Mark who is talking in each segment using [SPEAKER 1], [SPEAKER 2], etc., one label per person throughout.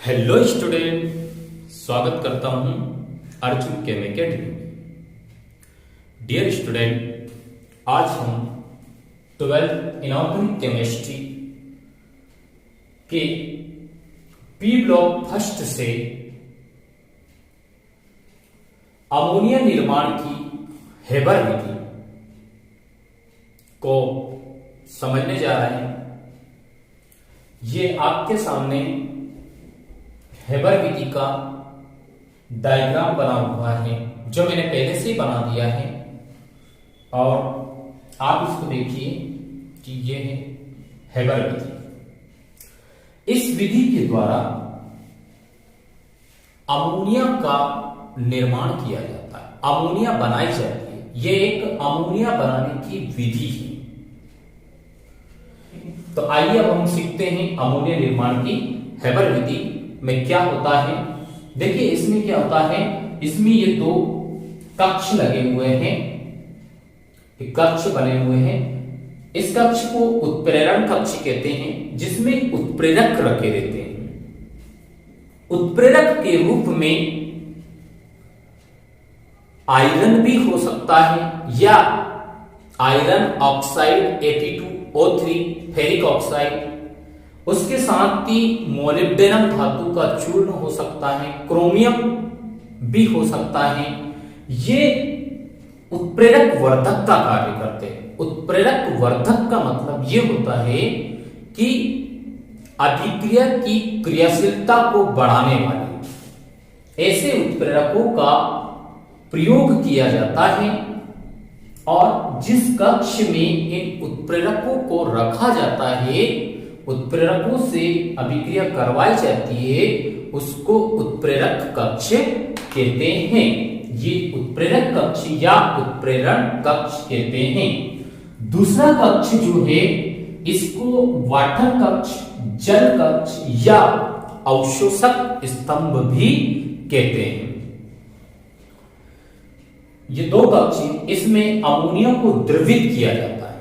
[SPEAKER 1] Hello student, स्वागत करता हूं अर्जुन केम एकेडमी में। डियर स्टूडेंट, आज हम 12th इनऑर्गेनिक केमिस्ट्री के पी ब्लॉक फर्स्ट से अमोनिया निर्माण की हेबर विधि को समझने जा रहे हैं। ये आपके सामने हेबर विधि का डायग्राम बना हुआ है, जो मैंने पहले से ही बना दिया है, और आप इसको देखिए कि ये है हेबर विधि। इस विधि के द्वारा अमोनिया का निर्माण किया जाता है, अमोनिया बनाई जाती है। ये एक अमोनिया बनाने की विधि है। तो आइए अब हम सीखते हैं अमोनिया निर्माण की हेबर विधि में क्या होता है। देखिए इसमें क्या होता है, इसमें ये दो कक्ष लगे हुए हैं, कक्ष बने हुए हैं। इस कक्ष को उत्प्रेरण कक्ष कहते हैं, जिसमें उत्प्रेरक रखे रहते हैं। उत्प्रेरक के रूप में आयरन भी हो सकता है, या iron oxide Fe2O3 ferric oxide, उसके साथ ही मोलिब्डेनम धातु का चूर्ण हो सकता है, क्रोमियम भी हो सकता है। ये उत्प्रेरक वर्धक का कार्य करते हैं। उत्प्रेरक वर्धक का मतलब ये होता है कि अभिक्रिया की क्रियाशीलता को बढ़ाने वाले ऐसे उत्प्रेरकों का प्रयोग किया जाता है, और जिस कक्ष में इन उत्प्रेरकों को रखा जाता है, उत्प्रेरकों से अभिक्रिया करवाई जाती है, उसको उत्प्रेरक कक्ष कहते हैं। ये उत्प्रेरक कक्ष या उत्प्रेरण कक्ष कहते हैं। दूसरा कक्ष जो है, इसको वाटर कक्ष, जल कक्ष या अवशोषक स्तंभ भी कहते हैं। ये दो कक्ष हैं, इसमें अमोनिया को द्रवित किया जाता है।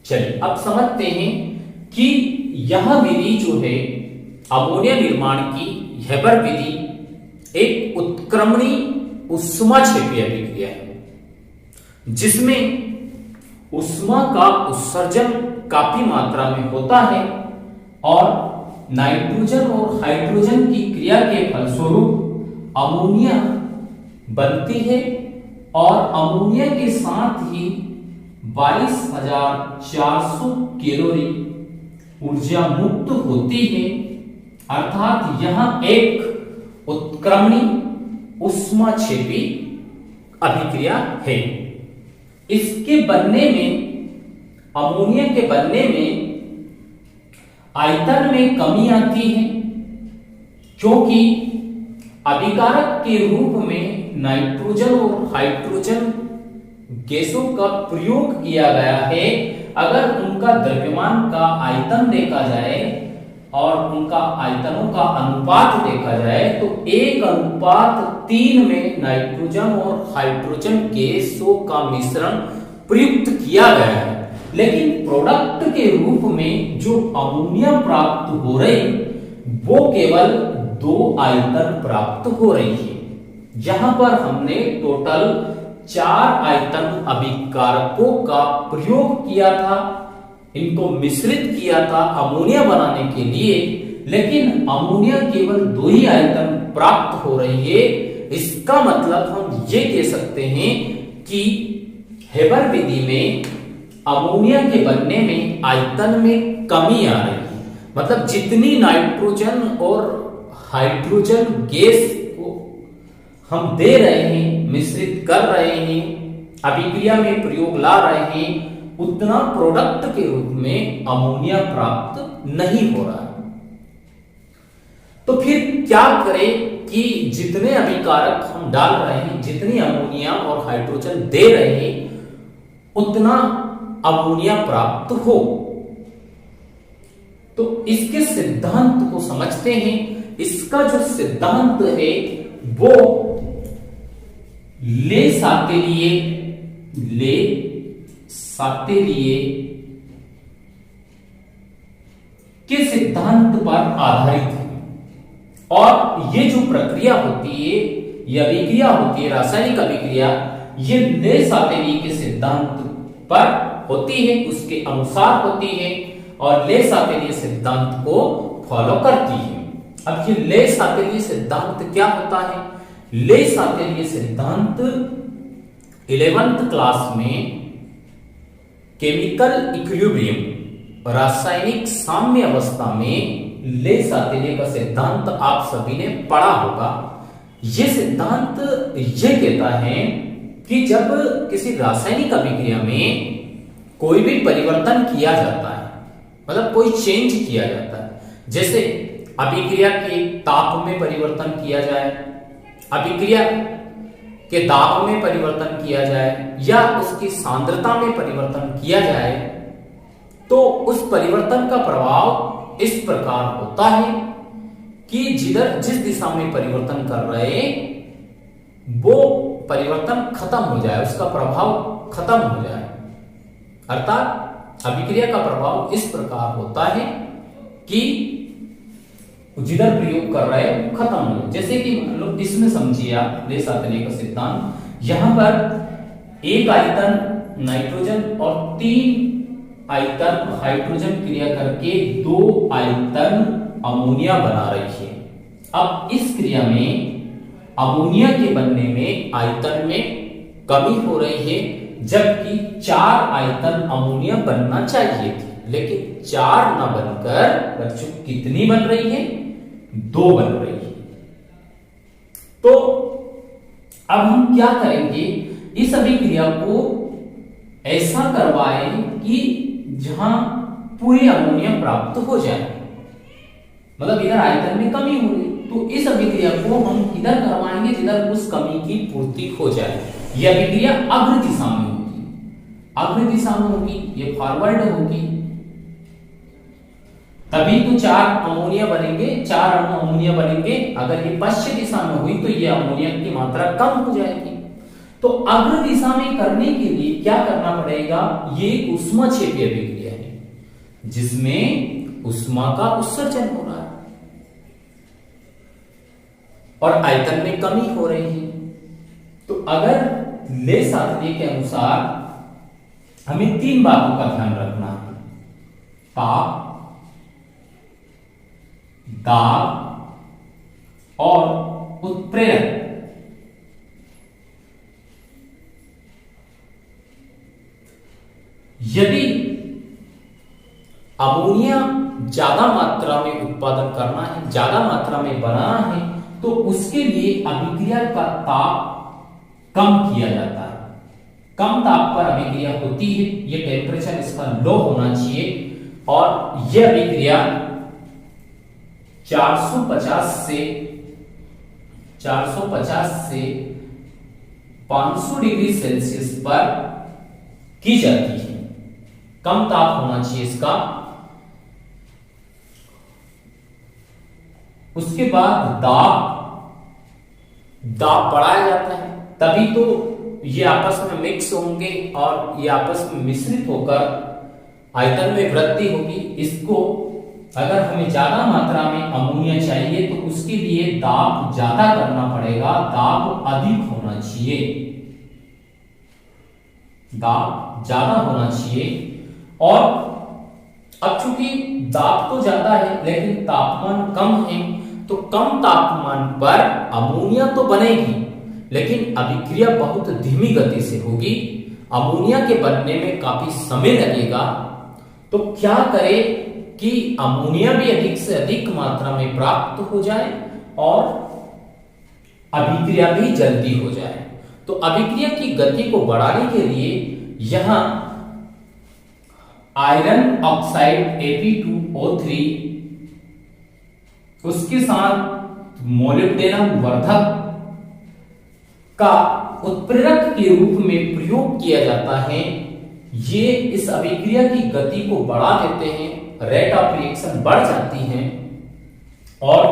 [SPEAKER 1] चलिए अब समझते हैं कि यह विधि जो है अमोनिया निर्माण की हेबर विधि एक उत्क्रमणी ऊष्माक्षेपीय अभिक्रिया है, जिसमें ऊष्मा का उत्सर्जन काफी मात्रा में होता है, और नाइट्रोजन और हाइड्रोजन की क्रिया के फलस्वरूप अमोनिया बनती है, और अमोनिया के साथ ही 22,400 कैलोरी ऊर्जा मुक्त होती है। अर्थात यह एक उत्क्रमणी ऊष्माक्षेपी अभिक्रिया है। इसके बनने में, अमोनिया के बनने में आयतन में कमी आती है, क्योंकि अभिकारक के रूप में नाइट्रोजन और हाइड्रोजन गैसों का प्रयोग किया गया है। अगर उनका द्रव्यमान का आयतन देखा जाए और उनका आयतनों का अनुपात देखा जाए, तो 1:3 में नाइट्रोजन और हाइड्रोजन गैसों का मिश्रण प्रयुक्त किया गया है। लेकिन प्रोडक्ट के रूप में जो अमोनिया प्राप्त हो रही, वो केवल 2 आयतन प्राप्त हो रही है। यहां पर हमने टोटल 4 आयतन अभिकारकों का प्रयोग किया था, इनको मिश्रित किया था अमोनिया बनाने के लिए, लेकिन अमोनिया केवल 2 ही आयतन प्राप्त हो रही है। इसका मतलब हम ये कह सकते हैं कि हेबर विधि में अमोनिया के बनने में आयतन में कमी आ रही है। मतलब जितनी नाइट्रोजन और हाइड्रोजन गैस को हम दे रहे हैं, मिश्रित कर रहे हैं, अभिक्रिया में प्रयोग ला रहे हैं, उतना प्रोडक्ट के रूप में अमोनिया प्राप्त नहीं हो रहा है। तो फिर क्या करें कि जितने अभिकारक हम डाल रहे हैं, जितनी अमोनिया और हाइड्रोजन दे रहे हैं, उतना अमोनिया प्राप्त हो। तो इसके सिद्धांत को समझते हैं। इसका जो सिद्धांत है वो ले सातेलिए के सिद्धांत पर आधारित है। और ये जो प्रक्रिया होती है, ये अभिक्रिया होती है, रासायनिक अभिक्रिया, ये ले सापेली के सिद्धांत पर होती है, उसके अनुसार होती है और ले सापेली सिद्धांत को फॉलो करती है। अब ये ले सापेली सिद्धांत क्या होता है? ले सापेली सिद्धांत 11th क्लास में केमिकल इक्विलिब्रियम, रासायनिक साम्य अवस्था में ले सापेली का सिद्धांत आप सभी ने पढ़ा होगा। यह सिद्धांत यह कहता है कि जब किसी रासायनिक अभिक्रिया में कोई भी परिवर्तन किया जाता है, मतलब कोई चेंज किया जाता है, जैसे अभिक्रिया के ताप में परिवर्तन किया जाए, अभिक्रिया के दाब में परिवर्तन किया जाए या उसकी सांद्रता में परिवर्तन किया जाए, तो उस परिवर्तन का प्रभाव इस प्रकार होता है कि जिस दिशा में परिवर्तन कर रहे वो परिवर्तन खत्म हो जाए, उसका प्रभाव खत्म हो जाए। अर्थात अभिक्रिया का प्रभाव इस प्रकार होता है कि जिधर प्रयोग कर रहे हैं खत्म हो। जैसे कि मान लो इसमें समझिए आप ले सापेली का सिद्धांत, यहां पर एक आयतन नाइट्रोजन और 3 आयतन हाइड्रोजन क्रिया करके 2 आयतन अमोनिया बना रही है। अब इस क्रिया में अमोनिया के बनने में आयतन में कमी हो रही है, जबकि 4 आयतन अमोनिया बनना चाहिए थी, लेकिन 4 न बनकर बच्चों कितनी बन रही है? 2 बन रही है। तो अब हम क्या करेंगे, इस अभिक्रिया को ऐसा करवाएं कि जहां पूरी अमोनिया प्राप्त हो जाए, मतलब इधर आयतन में कमी हो रही, तो इस अभिक्रिया को हम इधर करवाएंगे जिधर उस कमी की पूर्ति हो जाए। यह अभिक्रिया अग्र दिशा में होगी, अग्र दिशा में होगी, ये फॉरवर्ड होगी, तभी तो 4 अमोनिया बनेंगे, 4 अणु अमोनिया बनेंगे। अगर ये पश्चिम दिशा में हुई तो ये अमोनिया की मात्रा कम हो जाएगी। तो अग्र दिशा में करने के लिए क्या करना पड़ेगा? ये ऊष्माक्षेपी अभिक्रिया है जिसमें ऊष्मा का उत्सर्जन हो रहा है और आयतन में कमी हो रही है। तो अगर ले सापेली के अनुसार हमें 3 बातों का ध्यान रखना है: ताप, दाब और उत्प्रेरक। यदि अमोनिया ज्यादा मात्रा में उत्पादन करना है, ज्यादा मात्रा में बनाना है, तो उसके लिए अभिक्रिया का ताप कम किया जाता है। कम ताप पर अभिक्रिया होती है, यह टेम्परेचर इसका लो होना चाहिए और यह अभिक्रिया 450 से 500 डिग्री सेल्सियस पर की जाती है। कम ताप होना चाहिए इसका। उसके बाद दाब बढ़ाया जाता है, तभी तो ये आपस में मिक्स होंगे और ये आपस में मिश्रित होकर आयतन में वृद्धि होगी। इसको अगर हमें ज्यादा मात्रा में अमोनिया चाहिए तो उसके लिए दाब ज्यादा करना पड़ेगा, दाब अधिक होना चाहिए, दाब ज्यादा होना चाहिए। और अब चूंकि दाब तो ज्यादा है लेकिन तापमान कम है, तो कम तापमान पर अमोनिया तो बनेगी लेकिन अभिक्रिया बहुत धीमी गति से होगी, अमोनिया के बनने में काफी समय लगेगा। तो क्या करें कि अमोनिया भी अधिक से अधिक मात्रा में प्राप्त हो जाए और अभिक्रिया भी जल्दी हो जाए। तो अभिक्रिया की गति को बढ़ाने के लिए यहां आयरन ऑक्साइड Fe2O3 उसके साथ मोलिब्डेनम वर्धक का उत्प्रेरक के रूप में प्रयोग किया जाता है। ये इस अभिक्रिया की गति को बढ़ा देते हैं, रेट ऑफ रिएक्शन बढ़ जाती है और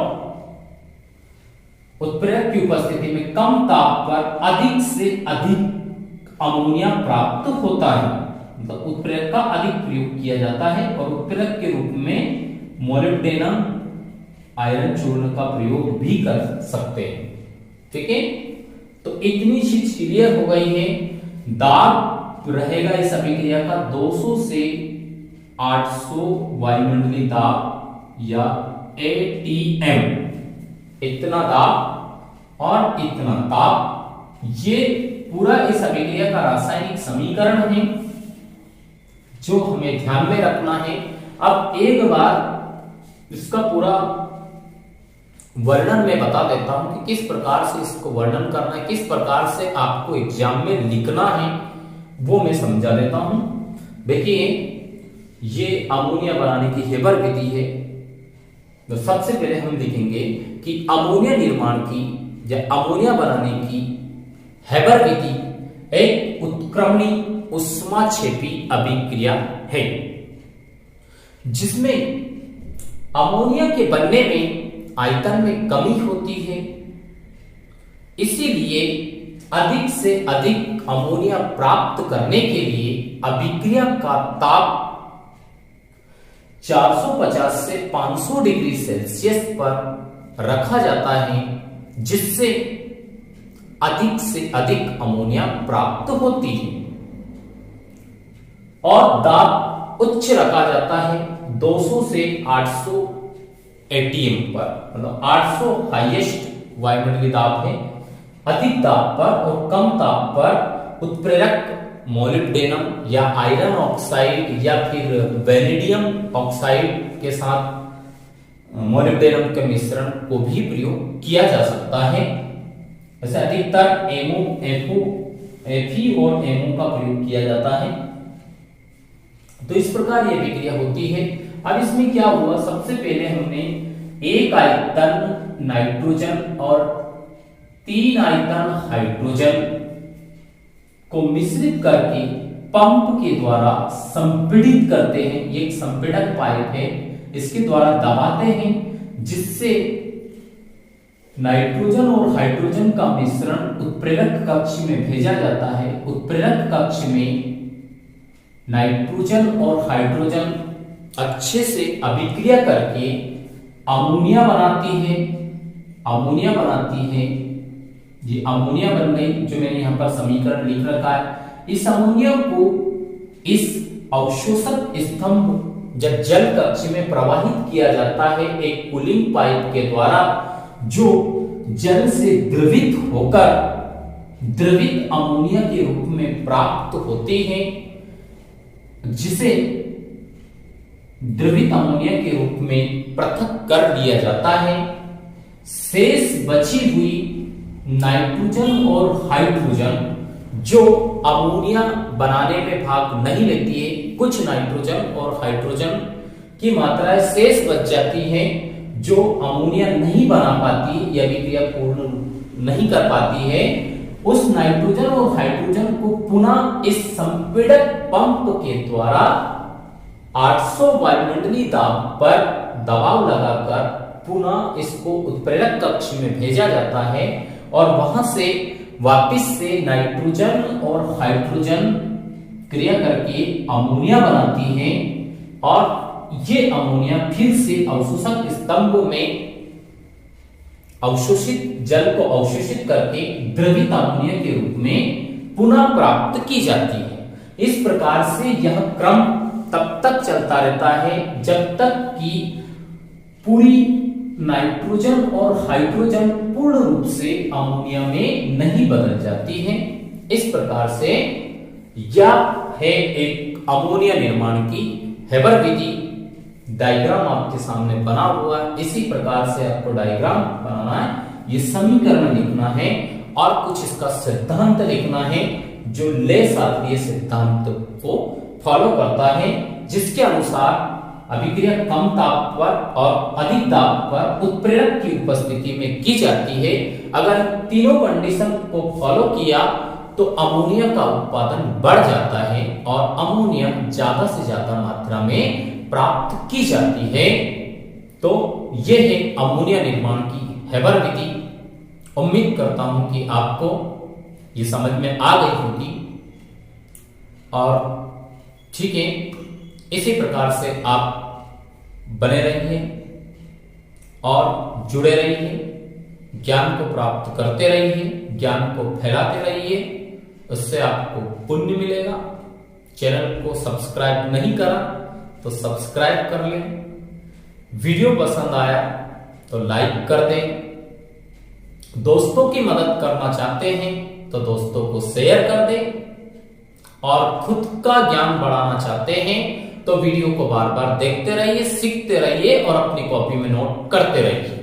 [SPEAKER 1] उत्प्रेरक की उपस्थिति में कम ताप पर अधिक से अधिक अमोनिया प्राप्त होता है। मतलब उत्प्रेरक का अधिक प्रयोग किया जाता है और उत्प्रेरक के रूप में मोलिब्डेनम आयरन चूर्ण का प्रयोग भी कर सकते हैं। ठीक है, तो इतनी चीज क्लियर हो गई है। दाब रहेगा इस अभिक्रिया का 200 से 800 वायुमंडलीय दाब या ATM, इतना दाब और इतना ताप, ये पूरा इस अभिक्रिया का रासायनिक समीकरण है जो हमें ध्यान में रखना है। अब एक बार इसका पूरा वर्णन मैं बता देता हूं कि किस प्रकार से इसको वर्णन करना है, किस प्रकार से आपको एग्जाम में लिखना है, वो मैं समझा देता हूं। देखिए, ये अमोनिया बनाने की हेबर विधि है। तो सबसे पहले हम लिखेंगे कि अमोनिया निर्माण की या अमोनिया बनाने की हेबर विधि एक उत्क्रमणी ऊष्माक्षेपी अभिक्रिया है, जिसमें अमोनिया के बनने में आयतन में कमी होती है। इसीलिए अधिक से अधिक अमोनिया प्राप्त करने के लिए अभिक्रिया का ताप 450 से 500 डिग्री सेल्सियस पर रखा जाता है, जिससे अधिक से अधिक अमोनिया प्राप्त होती है। और दाब उच्च रखा जाता है 200 से 800 ATM पर, मतलब 800 हाईएस्ट वायुमंडलीय दाब है। अधिक दाब पर और कम दाब पर उत्प्रेरक मोलिब्डेनम या आयरन ऑक्साइड या फिर वेनेडियम ऑक्साइड के साथ मोलिब्डेनम के मिश्रण को भी प्रयोग किया जा सकता है। वैसे अधिकतर एमओ, Fe और MO का प्रयोग किया जाता है। तो इस प्रकार यह विक्रिया होती है। अब इसमें क्या हुआ, सबसे पहले हमने एक आयतन नाइट्रोजन और 3 आयतन हाइड्रोजन को मिश्रित करके पंप के द्वारा संपीड़ित करते हैं। ये एक संपीड़क पाइप है, इसके द्वारा दबाते हैं, जिससे नाइट्रोजन और हाइड्रोजन का मिश्रण उत्प्रेरक कक्ष में भेजा जाता है। उत्प्रेरक कक्ष में नाइट्रोजन और हाइड्रोजन अच्छे से अभिक्रिया करके अमोनिया बनाती है। अमोनिया बनाती है, ये अमोनिया बन गई, जो मैंने यहां पर समीकरण लिख रखा है। इस अमोनिया को इस अवशोषक स्तंभ जब जल कक्ष में प्रवाहित किया जाता है एक कूलिंग पाइप के द्वारा, जो जल से द्रवित होकर द्रवित अमोनिया के रूप में प्राप्त होती है, जिसे द्रवित अमोनिया के रूप में पृथक कर दिया जाता है। शेष बची हुई नाइट्रोजन और हाइड्रोजन जो अमोनिया बनाने में भाग नहीं लेती है, कुछ नाइट्रोजन और हाइड्रोजन की मात्राएं शेष बच जाती है, जो अमोनिया नहीं बना पाती या विक्रिया पूर्ण नहीं कर पाती है। उस नाइट्रोजन और हाइड्रोजन को पुनः इस संपीड़क पंप के द्वारा 800 वायुमंडलीय दाब पर दबाव लगाकर पुनः इसको उत्प्रेरक कक्ष में भेजा जाता है और वहां से वापस से नाइट्रोजन और हाइड्रोजन क्रिया करके अमोनिया बनाती है और ये अमोनिया फिर से अवशोषक स्तंभ में अवशोषित जल को अवशोषित करके द्रवित अमोनिया के रूप में पुनः प्राप्त की जाती है। इस प्रकार से यह क्रम तब तक चलता रहता है जब तक कि पूरी नाइट्रोजन और हाइड्रोजन पूर्ण रूप से अमोनिया में नहीं बदल जाती है। इस प्रकार से यह है एक अमोनिया निर्माण की हेबर विधि। डायग्राम आपके सामने बना हुआ है, इसी प्रकार से आपको डायग्राम बनाना है, ये समीकरण लिखना है और कुछ इसका सिद्धांत लिखना है जो ले शास्त्रीय सिद्धांत को फॉलो करता है, जिसके अनुसार अभिक्रिया कम ताप पर और अधिक दाब पर उत्प्रेरक की उपस्थिति में की जाती है। अगर तीनों कंडीशन को फॉलो किया तो अमोनिया का उत्पादन बढ़ जाता है और अमोनिया ज्यादा से ज्यादा मात्रा में प्राप्त की जाती है। तो यह है अमोनिया निर्माण की हेबर विधि। उम्मीद करता हूं कि आपको ये समझ में आ गई होगी और ठीक है, इसी प्रकार से आप बने रहिए और जुड़े रहिए, ज्ञान को प्राप्त करते रहिए, ज्ञान को फैलाते रहिए, उससे आपको पुण्य मिलेगा। चैनल को सब्सक्राइब नहीं करा तो सब्सक्राइब कर लें। वीडियो पसंद आया तो लाइक कर दें। दोस्तों की मदद करना चाहते हैं तो दोस्तों को शेयर कर दें। और खुद का ज्ञान बढ़ाना चाहते हैं तो वीडियो को बार बार देखते रहिए, सीखते रहिए और अपनी कॉपी में नोट करते रहिए।